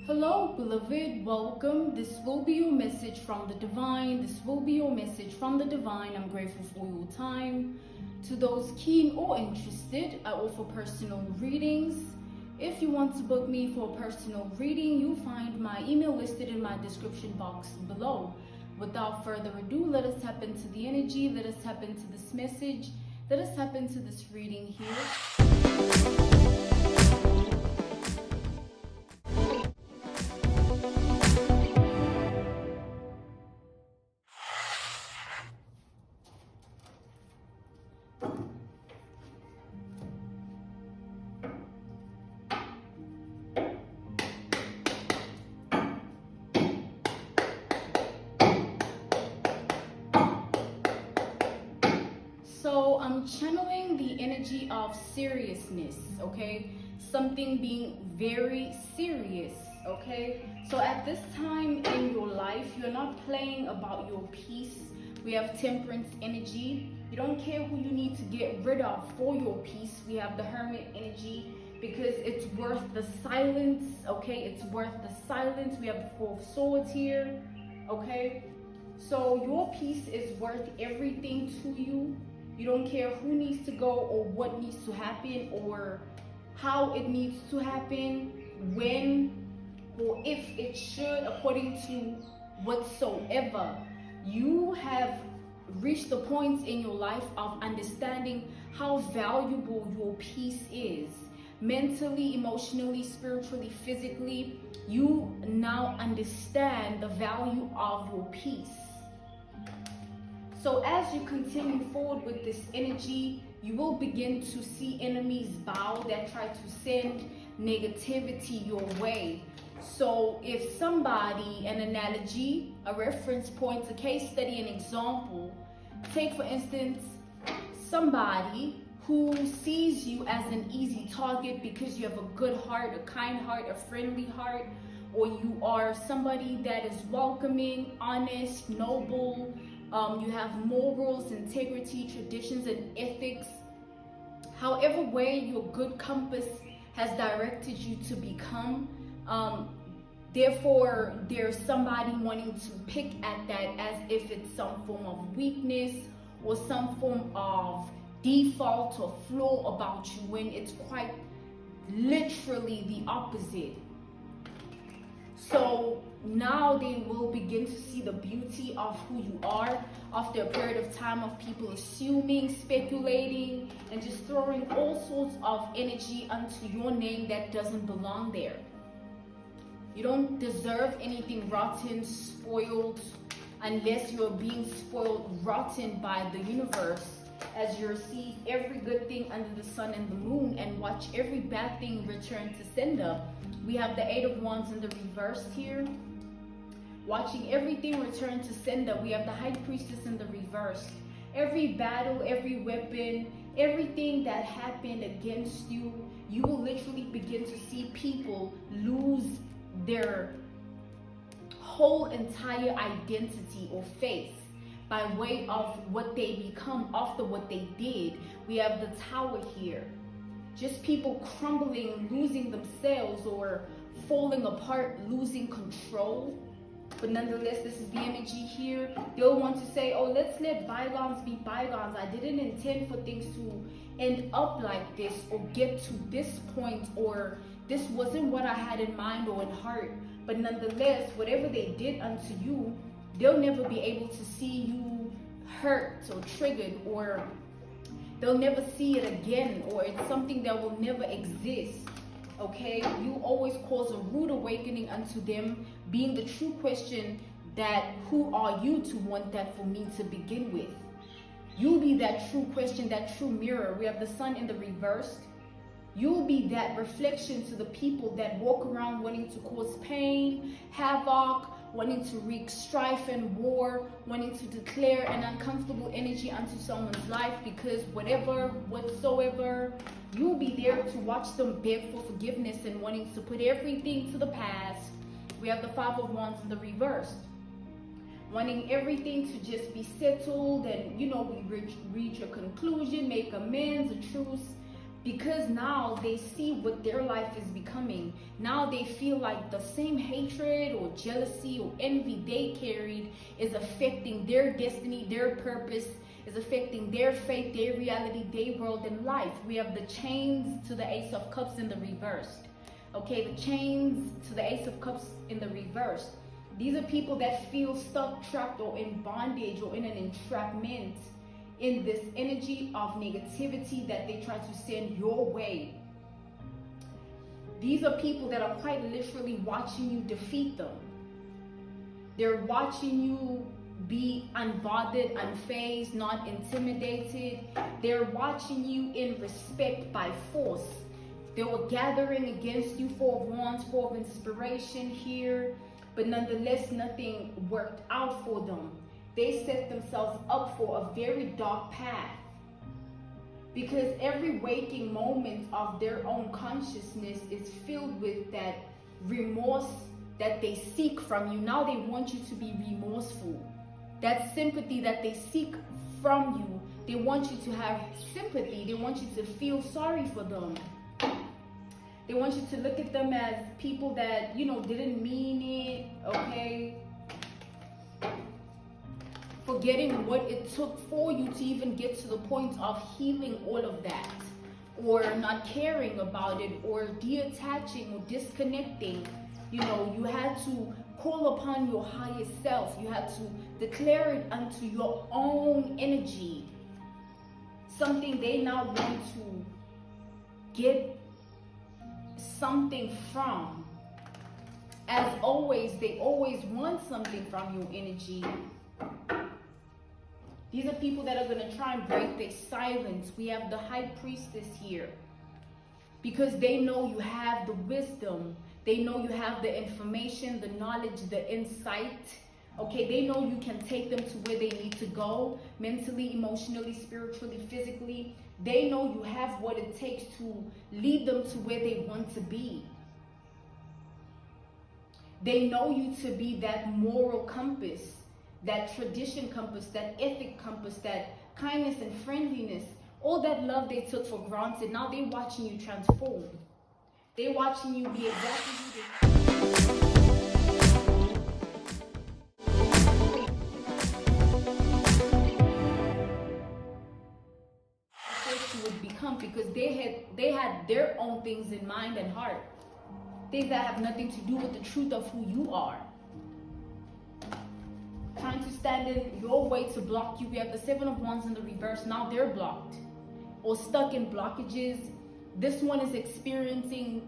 Hello, beloved. Welcome. This will be your message from the divine. This will be your message from the divine. I'm grateful for your time. To those keen or interested, I offer personal readings. If you want to book me for a personal reading, you'll find my email listed in my description box below. Without further ado, let us tap into the energy. Let us tap into this message. Let us tap into this reading here. So I'm channeling the energy of seriousness, okay? Something being very serious, okay? So at this time in your life, you're not playing about your peace. We have temperance energy. You don't care who you need to get rid of for your peace. We have the hermit energy because it's worth the silence, okay? It's worth the silence. We have the Four of Swords here, okay? So your peace is worth everything to you. You don't care who needs to go or what needs to happen or how it needs to happen, when or if it should, according to whatsoever. You have reached the point in your life of understanding how valuable your peace is. Mentally, emotionally, spiritually, physically, you now understand the value of your peace. So as you continue forward with this energy, you will begin to see enemies bow that try to send negativity your way. So if somebody, an analogy, a reference point, a case study, an example, take for instance, somebody who sees you as an easy target because you have a good heart, a kind heart, a friendly heart, or you are somebody that is welcoming, honest, noble, you have morals, integrity, traditions, and ethics. However way your good compass has directed you to become, therefore there's somebody wanting to pick at that as if it's some form of weakness or some form of default or flaw about you, when it's quite literally the opposite. So now they will begin to see the beauty of who you are after a period of time of people assuming, speculating, and just throwing all sorts of energy onto your name that doesn't belong there. You don't deserve anything rotten, spoiled, unless you're being spoiled rotten by the universe, as you receive every good thing under the sun and the moon and watch every bad thing return to sender. We have the Eight of Wands in the reverse here, watching everything return to sender. We have the High Priestess in the reverse. Every battle, every weapon, everything that happened against you, you will literally begin to see people lose their whole entire identity or face by way of what they become after what they did. We have the Tower here. Just people crumbling, losing themselves or falling apart, losing control. But nonetheless, this is the energy here. They'll want to say, oh, let's let bygones be bygones. I didn't intend for things to end up like this or get to this point, or this wasn't what I had in mind or in heart. But nonetheless, whatever they did unto you, they'll never be able to see you hurt or triggered, or they'll never see it again, or it's something that will never exist, okay? You always cause a rude awakening unto them, being the true question that who are you to want that for me to begin with? You'll be that true question, that true mirror. We have the Sun in the reverse. You'll be that reflection to the people that walk around wanting to cause pain, havoc, wanting to wreak strife and war, wanting to declare an uncomfortable energy onto someone's life, because whatsoever, you'll be there to watch them beg for forgiveness and wanting to put everything to the past. We have the Five of Wands in the reverse, wanting everything to just be settled and, we reach a conclusion, make amends, a truce. because now they see what their life is becoming. Now they feel like the same hatred or jealousy or envy they carried is affecting their destiny, their purpose, is affecting their faith, their reality, their world and life. We have the chains to the Ace of Cups in the reverse. Okay, the chains to the Ace of Cups in the reverse. These are people that feel stuck, trapped, or in bondage or in an entrapment in this energy of negativity that they try to send your way. These are people that are quite literally watching you defeat them. They're watching you be unbothered, unfazed, not intimidated. They're watching you in respect by force. They were gathering against you, Four of Wands, Four of Inspiration here, but nonetheless, nothing worked out for them. They set themselves up for a very dark path, because every waking moment of their own consciousness is filled with that remorse that they seek from you. Now they want you to be remorseful. That sympathy that they seek from you, they want you to have sympathy. They want you to feel sorry for them. They want you to look at them as people that, didn't mean it, okay? Forgetting what it took for you to even get to the point of healing all of that, or not caring about it, or detaching or disconnecting. You had to call upon your highest self. You had to declare it unto your own energy. Something they now want to get something from. As always, they always want something from your energy. These are people that are going to try and break their silence. We have the High Priestess here, because they know you have the wisdom. They know you have the information, the knowledge, the insight. Okay, they know you can take them to where they need to go, mentally, emotionally, spiritually, physically. They know you have what it takes to lead them to where they want to be. They know you to be that moral compass, that tradition compass, that ethic compass, that kindness and friendliness, all that love they took for granted. Now they're watching you transform. They're watching you be exactly who they you would become, because they had their own things in mind and heart. Things that have nothing to do with the truth of who you are. Trying to stand in your way to block you. We have the Seven of Wands in the reverse. Now they're blocked or stuck in blockages. This one is experiencing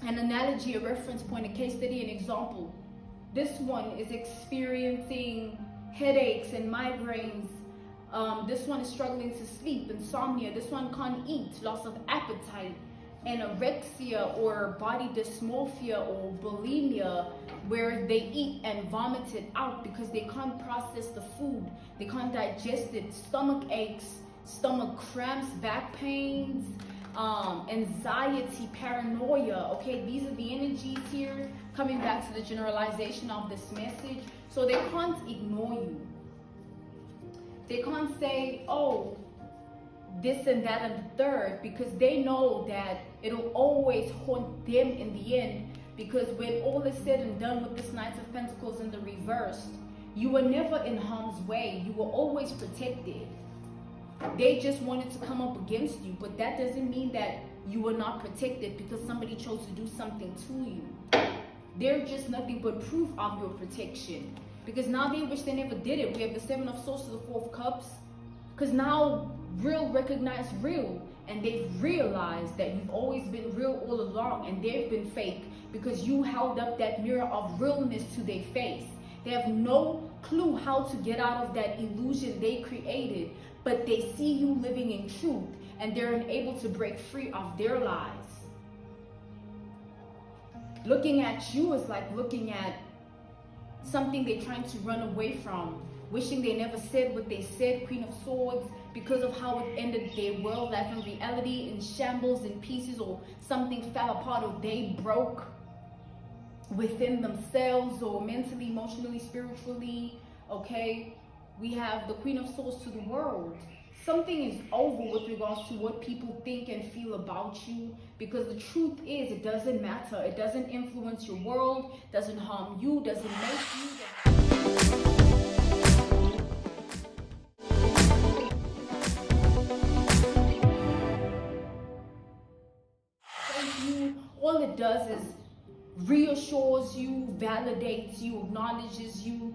an analogy, a reference point, a case study, an example. This one is experiencing headaches and migraines. This one is struggling to sleep, insomnia. This one can't eat, loss of appetite, anorexia or body dysmorphia or bulimia, where they eat and vomit it out because they can't process the food, they can't digest it, stomach aches, stomach cramps, back pains, anxiety, paranoia. Okay, these are the energies here, coming back to the generalization of this message. So they can't ignore you. They can't say, oh, this and that and the third, because they know that it'll always haunt them in the end. Because when all is said and done with this Knight of Pentacles in the reverse, you were never in harm's way. You were always protected. They just wanted to come up against you, but that doesn't mean that you were not protected because somebody chose to do something to you. They're just nothing but proof of your protection. Because now they wish they never did it. We have the Seven of Swords to the Four of Cups. Because now real recognize real. And they've realized that you've always been real all along, and they've been fake because you held up that mirror of realness to their face. They have no clue how to get out of that illusion they created, but they see you living in truth, and they're unable to break free of their lies. Looking at you is like looking at something they're trying to run away from, wishing they never said what they said. Queen of Swords, because of how it ended their world, life and reality in shambles, in pieces, or something fell apart, or they broke within themselves, or mentally, emotionally, spiritually. Okay, we have the Queen of Swords to the world, something is over with regards to what people think and feel about you, because the truth is, it doesn't matter. It doesn't influence your world, doesn't harm you, doesn't make you. All it does is reassures you, validates you, acknowledges you.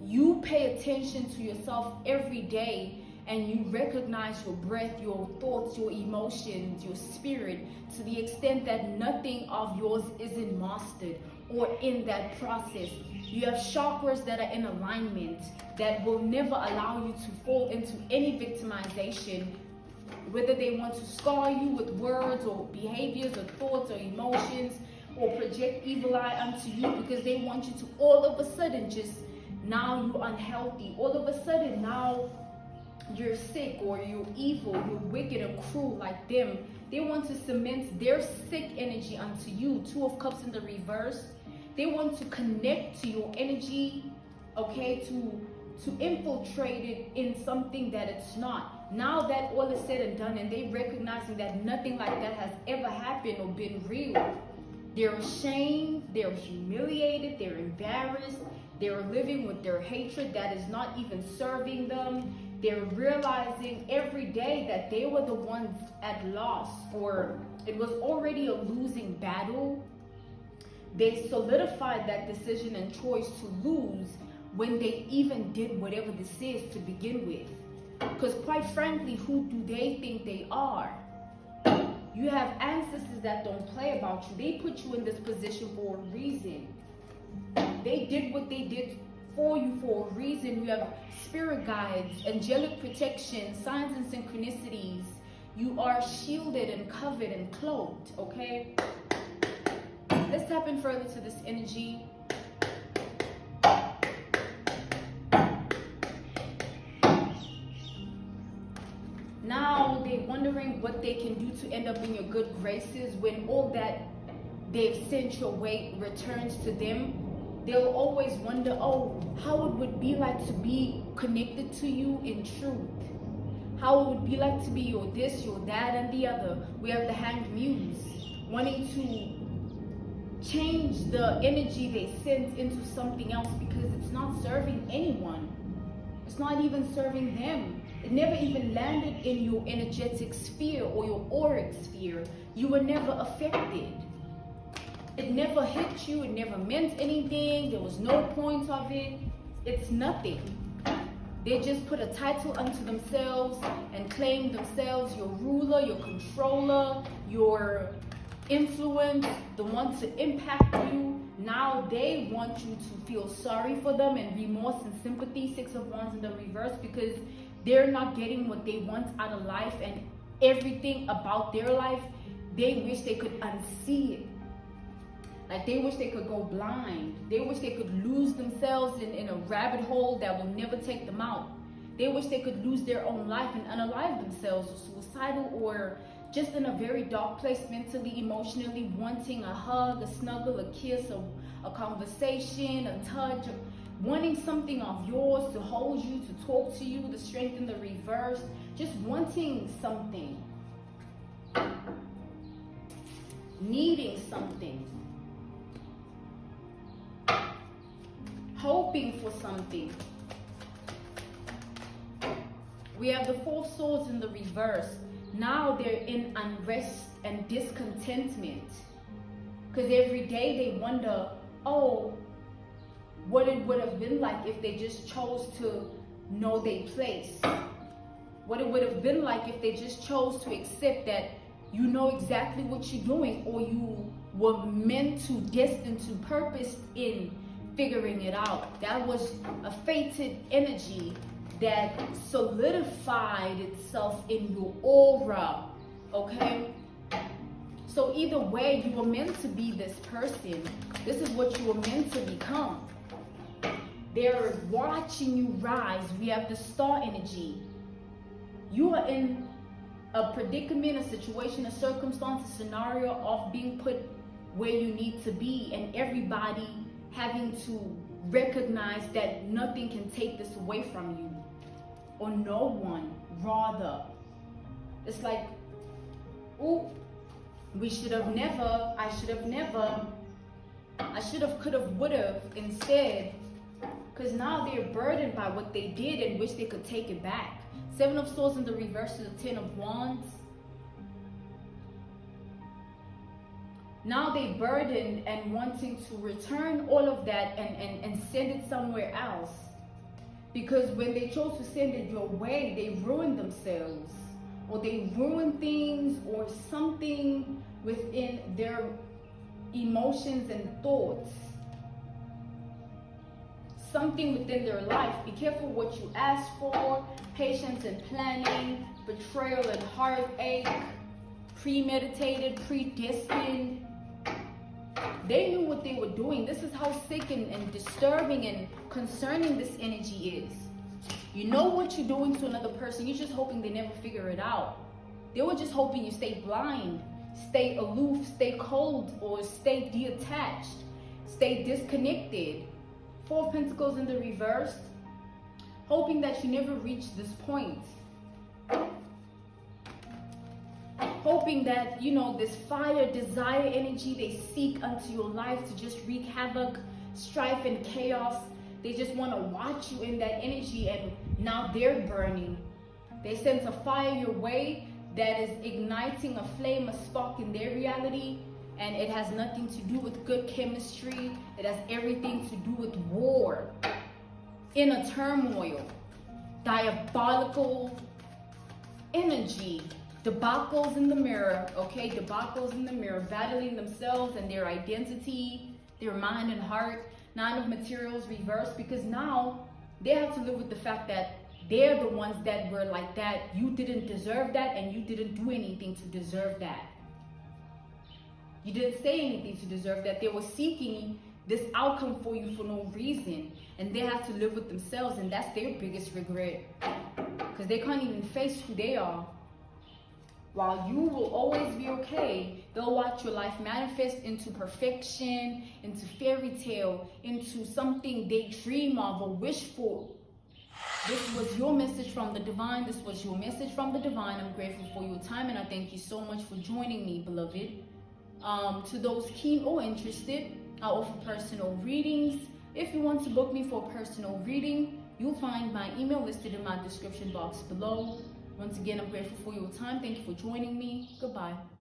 You pay attention to yourself every day, and you recognize your breath, your thoughts, your emotions, your spirit, to the extent that nothing of yours isn't mastered or in that process. You have chakras that are in alignment that will never allow you to fall into any victimization, whether they want to scar you with words or behaviors or thoughts or emotions, or project evil eye unto you, because they want you to all of a sudden just, now you're unhealthy, all of a sudden now you're sick, or you're evil, you're wicked and cruel like them. They want to cement their sick energy unto you. Two of Cups in the reverse. They want to connect to your energy, okay, to infiltrate it in something that it's not. Now that all is said and done, and they recognizing that nothing like that has ever happened or been real, they're ashamed, they're humiliated, they're embarrassed, they're living with their hatred that is not even serving them. They're realizing every day that they were the ones at loss, or it was already a losing battle. They solidified that decision and choice to lose when they even did whatever this is to begin with. Because quite frankly, who do they think they are? You have ancestors that don't play about you. They put you in this position for a reason. They did what they did for you for a reason. You have spirit guides, angelic protection, signs and synchronicities. You are shielded and covered and cloaked, okay? Let's tap in further to this energy. Now they're wondering what they can do to end up in your good graces when all that they've sent your way returns to them. They'll always wonder, oh, how it would be like to be connected to you in truth. How it would be like to be your this, your that, and the other. We have the Hanged Muse, wanting to change the energy they sent into something else because it's not serving anyone. It's not even serving them. It never even landed in your energetic sphere or your auric sphere. You were never affected. It never hit you. It never meant anything. There was no point of it. It's nothing. They just put a title unto themselves and claim themselves your ruler, your controller, your influence, the one to impact you. Now they want you to feel sorry for them and remorse and sympathy, Six of Wands in the reverse, because they're not getting what they want out of life, and everything about their life, they wish they could unsee it. Like they wish they could go blind. They wish they could lose themselves in a rabbit hole that will never take them out. They wish they could lose their own life and unalive themselves, or suicidal, or just in a very dark place mentally, emotionally, wanting a hug, a snuggle, a kiss, a conversation, a touch, wanting something of yours to hold you, to talk to you, the Strength in the reverse, just wanting something, needing something, hoping for something. We have the Four of Swords in the reverse. Now they're in unrest and discontentment, because every day they wonder, oh, what it would have been like if they just chose to know their place. What it would have been like if they just chose to accept that you know exactly what you're doing, or you were meant to, destined to, purposed in figuring it out. That was a fated energy that solidified itself in your aura, okay? So either way, you were meant to be this person. This is what you were meant to become. They're watching you rise. We have the Star energy. You are in a predicament, a situation, a circumstance, a scenario of being put where you need to be, and everybody having to recognize that nothing can take this away from you, or no one rather. It's like, oh, we should have never, I should have never, I should have, could have, would have, instead. Because now they're burdened by what they did and wish they could take it back. Seven of Swords in the reverse to the Ten of Wands. Now they burdened and wanting to return all of that and send it somewhere else. Because when they chose to send it your way, they ruined themselves. Or they ruined things or something within their emotions and thoughts. Something within their life. Be careful what you ask for. Patience and planning. Betrayal and heartache. Premeditated, predestined. They knew what they were doing. This is how sick and disturbing and concerning this energy is. You know what you're doing to another person. You're just hoping they never figure it out. They were just hoping you stay blind, stay aloof, stay cold, or stay detached, stay disconnected. Four of Pentacles in the reverse. Hoping that you never reach this point. Hoping that, you know, this fire, desire energy they seek unto your life to just wreak havoc, strife, and chaos. They just want to watch you in that energy, and now they're burning. They send a fire your way that is igniting a flame, a spark in their reality, and it has nothing to do with good chemistry. It has everything to do with war, inner turmoil, diabolical energy, debacles in the mirror, okay? Debacles in the mirror, battling themselves and their identity, their mind and heart. Nine of Materials reversed, because now they have to live with the fact that they're the ones that were like that. You didn't deserve that, and you didn't do anything to deserve that. You didn't say anything to deserve that. They were seeking this outcome for you for no reason, and they have to live with themselves, and that's their biggest regret, because they can't even face who they are. While you will always be okay, they'll watch your life manifest into perfection, into fairy tale, into something they dream of or wish for. This was your message from the divine. This was your message from the divine. I'm grateful for your time, and I thank you so much for joining me, beloved. To those keen or interested, I offer personal readings. If you want to book me for a personal reading, you'll find my email listed in my description box below. Once again, I'm grateful for your time. Thank you for joining me. Goodbye.